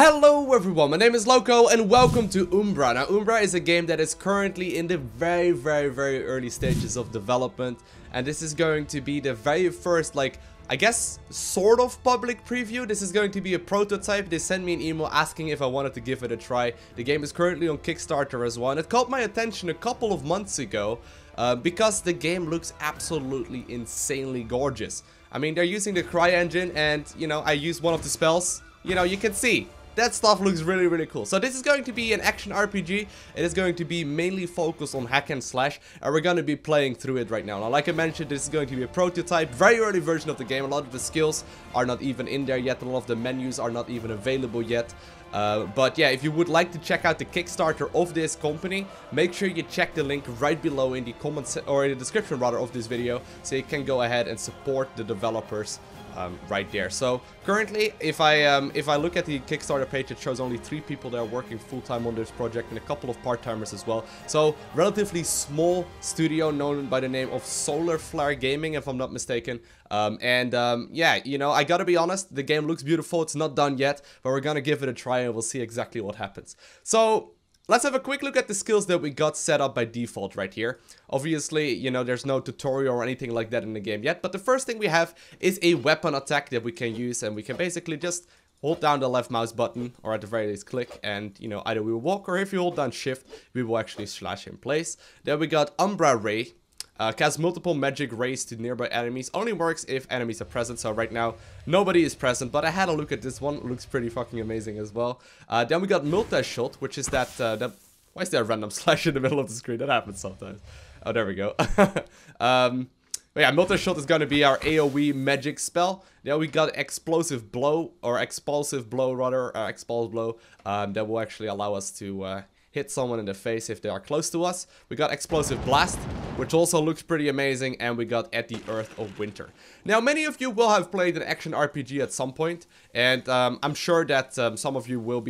Hello everyone, my name is Loco and welcome to Umbra. Now Umbra is a game that is currently in the very early stages of development, and this is going to be the very first, I guess, sort of public preview. This is going to be a prototype. They sent me an email asking if I wanted to give it a try. The game is currently on Kickstarter as well, and it caught my attention a couple of months ago because the game looks absolutely insanely gorgeous. I mean, they're using the Cryengine, and, you know, I used one of the spells. You know, you can see. That stuff looks really cool. So this is going to be an action RPG. It is going to be mainly focused on hack and slash, and we're going to be playing through it right now. Now, like I mentioned, this is going to be a prototype, very early version of the game. A lot of the skills are not even in there yet. A lot of the menus are not even available yet. But yeah, if you would like to check out the Kickstarter of this company, make sure you check the link right below in the comments, or in the description rather, of this video, so you can go ahead and support the developers right there. So currently, if I look at the Kickstarter page, it shows only 3 people that are working full-time on this project and a couple of part-timers as well. So relatively small studio known by the name of SolarFall Gaming, if I'm not mistaken. Yeah, you know, I gotta be honest, the game looks beautiful. It's not done yet, but we're gonna give it a try and we'll see exactly what happens. So let's have a quick look at the skills that we got set up by default right here. Obviously, you know, there's no tutorial or anything like that in the game yet, but the first thing we have is a weapon attack that we can use, and we can basically just hold down the left mouse button, or at the very least click, and, you know, either we will walk, or if you hold down shift, we will actually slash in place. Then we got Umbra Ray. Casts multiple magic rays to nearby enemies. Only works if enemies are present, so right now nobody is present, but I had a look at this one. It looks pretty fucking amazing as well. Then we got multi-shot, which is that, why is there a random slash in the middle of the screen? That happens sometimes. Oh, there we go. But yeah, multi-shot is going to be our AoE magic spell. Then we got explosive blow, or expulsive blow rather, expulse blow, that will actually allow us to hit someone in the face if they are close to us. We got Explosive Blast, which also looks pretty amazing, and we got At the Earth of Winter. Now, many of you will have played an action RPG at some point, and I'm sure that some of you will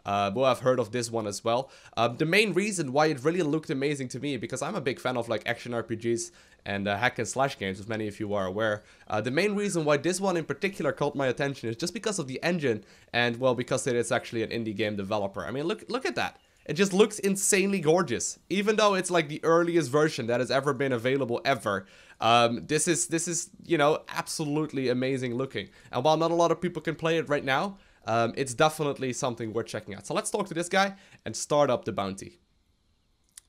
have heard of this one as well. The main reason why it really looked amazing to me, because I'm a big fan of like action RPGs and hack and slash games, as many of you are aware. The main reason why this one in particular caught my attention is just because of the engine, and well, because it is actually an indie game developer. I mean, look at that. It just looks insanely gorgeous, even though it's like the earliest version that has ever been available ever. This is, you know, absolutely amazing looking. And while not a lot of people can play it right now, it's definitely something worth checking out. So let's talk to this guy and start up the bounty.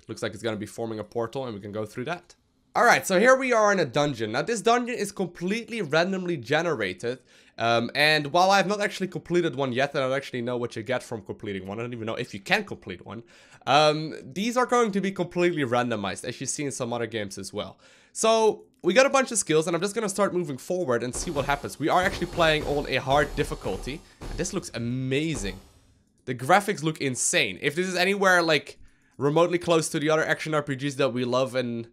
Looks like it's going to be forming a portal, and we can go through that. Alright, so here we are in a dungeon. Now, this dungeon is completely randomly generated. And while I have not actually completed one yet, I don't actually know what you get from completing one. I don't even know if you can complete one. These are going to be completely randomized, as you see in some other games as well. So we got a bunch of skills, and I'm just going to start moving forward and see what happens. We are actually playing on a hard difficulty. And this looks amazing. The graphics look insane. If this is anywhere like remotely close to the other action RPGs that we love and,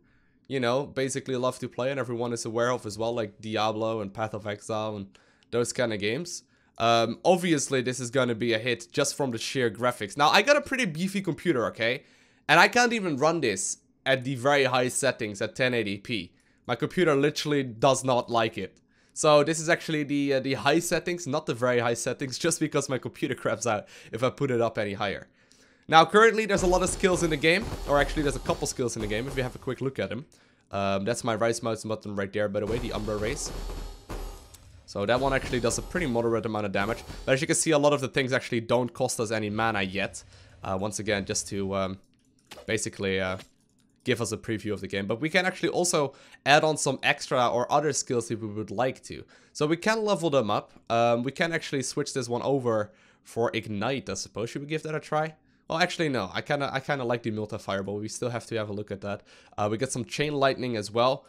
you know, basically love to play and everyone is aware of as well, like Diablo and Path of Exile and those kind of games. Obviously, this is going to be a hit just from the sheer graphics. Now, I got a pretty beefy computer, okay? And I can't even run this at the very high settings at 1080p. My computer literally does not like it. So this is actually the high settings, not the very high settings, just because my computer craps out if I put it up any higher. Now, currently, there's a lot of skills in the game, or actually, there's a couple skills in the game, if you have a quick look at them. That's my right mouse button right there, by the way, the Umbra race. So that one actually does a pretty moderate amount of damage. But as you can see, a lot of the things actually don't cost us any mana yet. Once again, just to basically give us a preview of the game. But we can actually also add on some extra or other skills if we would like to. So we can level them up. We can actually switch this one over for Ignite, I suppose. Should we give that a try? Well, actually, no. I kind of like the multi-fireball. We still have to have a look at that. We get some Chain Lightning as well,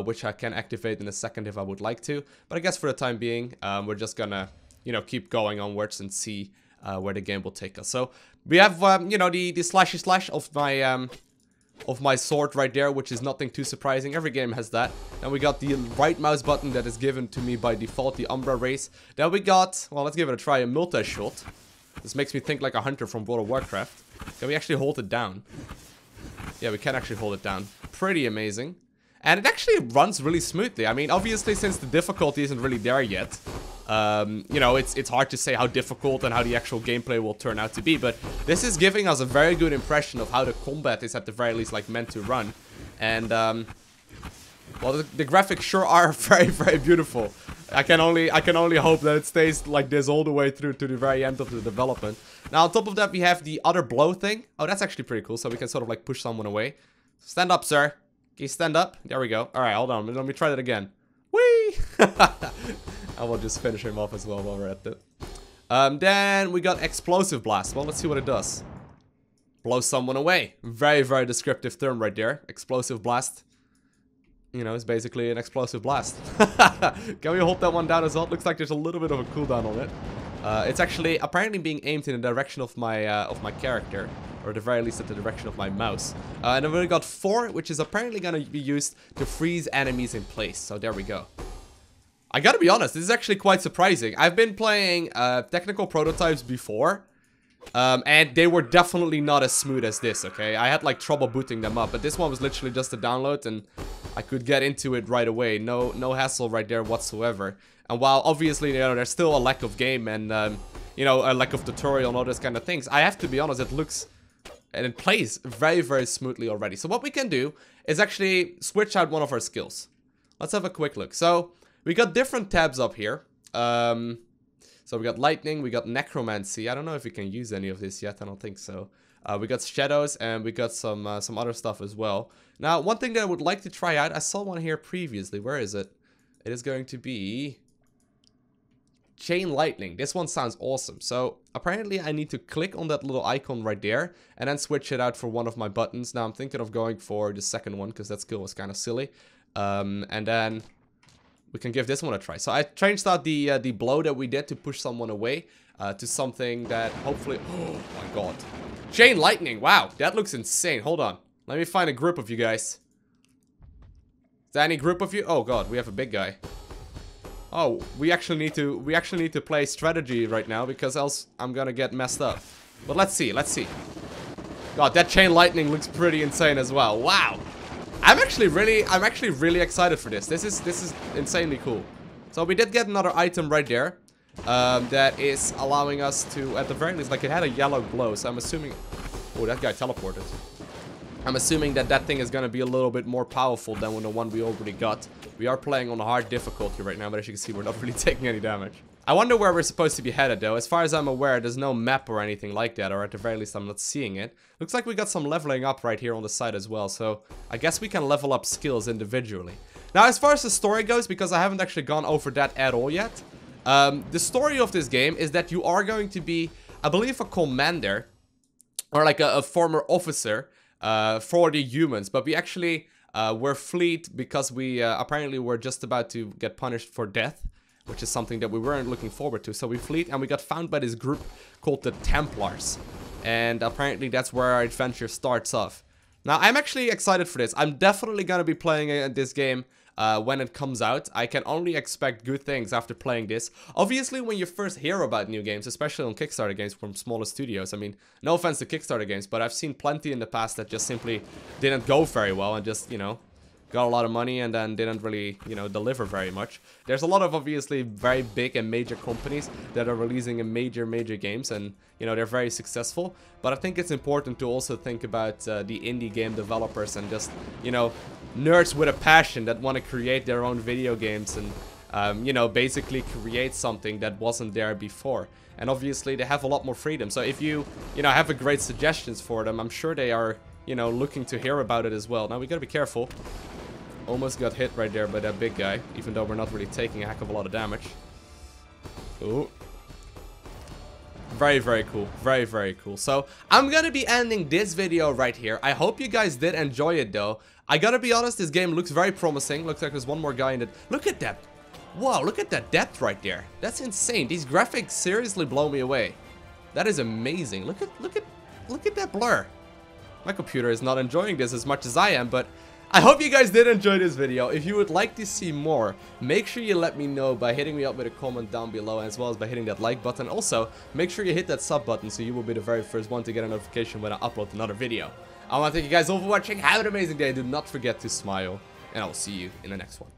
which I can activate in a second if I would like to. But I guess for the time being, we're just gonna, you know, keep going onwards and see where the game will take us. So we have, you know, the slashy slash of my sword right there, which is nothing too surprising. Every game has that. And we got the right mouse button that is given to me by default, the Umbra race. Then we got, well, let's give it a try, a multi-shot. This makes me think like a hunter from World of Warcraft. Can we actually hold it down? Yeah, we can actually hold it down. Pretty amazing. And it actually runs really smoothly. I mean, obviously, since the difficulty isn't really there yet, You know, it's hard to say how difficult and how the actual gameplay will turn out to be, but this is giving us a very good impression of how the combat is at the very least like meant to run. And well, the graphics sure are very, very beautiful. I can only hope that it stays like this all the way through to the very end of the development. Now, on top of that, we have the other blow thing. Oh, that's actually pretty cool. So we can sort of like push someone away. Stand up, sir. Can you stand up? There we go. All right, hold on. Let me try that again. Whee! I will just finish him off as well while we're at it. Then we got explosive blast. Well, let's see what it does. Blow someone away. Very, very descriptive term right there. Explosive blast. You know, it's basically an explosive blast. Can we hold that one down as well? It looks like there's a little bit of a cooldown on it. It's actually apparently being aimed in the direction of my character, or at the very least at the direction of my mouse. And then we got 4, which is apparently going to be used to freeze enemies in place. So there we go. I gotta be honest, this is actually quite surprising. I've been playing technical prototypes before, and they were definitely not as smooth as this, okay? I had like trouble booting them up, but this one was literally just a download, and I could get into it right away. No hassle right there whatsoever. And while obviously, you know, there's still a lack of game and, you know, a lack of tutorial and all those kind of things, I have to be honest, it looks and it plays very, very smoothly already. So what we can do is actually switch out one of our skills. Let's have a quick look. So we got different tabs up here. So we got lightning, we got necromancy. I don't know if we can use any of this yet. I don't think so. We got shadows, and we got some other stuff as well. Now, one thing that I would like to try out, I saw one here previously. Where is it? It is going to be chain lightning. This one sounds awesome. So apparently I need to click on that little icon right there and then switch it out for one of my buttons. Now I'm thinking of going for the second one because that skill was kind of silly. And then we can give this one a try. So I changed out the blow that we did to push someone away to something that hopefully... Oh my god. Chain lightning. Wow, that looks insane. Hold on. Let me find a group of you guys. Is there any group of you? Oh god, we have a big guy. Oh, we actually need to play strategy right now because else I'm gonna get messed up. But let's see. God, that chain lightning looks pretty insane as well. Wow. I'm actually really excited for this. This is insanely cool. So we did get another item right there. That is allowing us to, at the very least, like it had a yellow glow, so I'm assuming... Oh, that guy teleported. I'm assuming that that thing is going to be a little bit more powerful than the one we already got. We are playing on a hard difficulty right now, but as you can see, we're not really taking any damage. I wonder where we're supposed to be headed, though. As far as I'm aware, there's no map or anything like that, or at the very least, I'm not seeing it. Looks like we got some leveling up right here on the side as well, so I guess we can level up skills individually. Now, as far as the story goes, because I haven't actually gone over that at all yet, the story of this game is that you are going to be, I believe, a commander, or like a former officer, for the humans, but we actually were fleet because we apparently were just about to get punished for death, which is something that we weren't looking forward to. So we fleet and we got found by this group called the Templars, and apparently that's where our adventure starts off. Now I'm actually excited for this. I'm definitely gonna be playing this game when it comes out. I can only expect good things after playing this. Obviously, when you first hear about new games, especially on Kickstarter games from smaller studios, I mean, no offense to Kickstarter games, but I've seen plenty in the past that just simply didn't go very well and just, you know, got a lot of money and then didn't really, you know, deliver very much. There's a lot of obviously very big and major companies that are releasing a major games, and, you know, they're very successful. But I think it's important to also think about the indie game developers and just, you know, nerds with a passion that want to create their own video games and, you know, basically create something that wasn't there before. And obviously they have a lot more freedom. So if you know, have a great suggestions for them, I'm sure they are, you know, looking to hear about it as well. Now we gotta be careful. Almost got hit right there by that big guy, even though we're not really taking a heck of a lot of damage. Ooh. Very cool. Very cool. So I'm gonna be ending this video right here. I hope you guys did enjoy it though. I gotta be honest, this game looks very promising. Looks like there's one more guy in it. Look at that. Wow, look at that depth right there. That's insane. These graphics seriously blow me away. That is amazing. Look at that blur. My computer is not enjoying this as much as I am, but I hope you guys did enjoy this video. If you would like to see more, make sure you let me know by hitting me up with a comment down below, as well as by hitting that like button. Also, make sure you hit that sub button so you will be the very first one to get a notification when I upload another video. I want to thank you guys all for watching. Have an amazing day. Do not forget to smile, and I'll see you in the next one.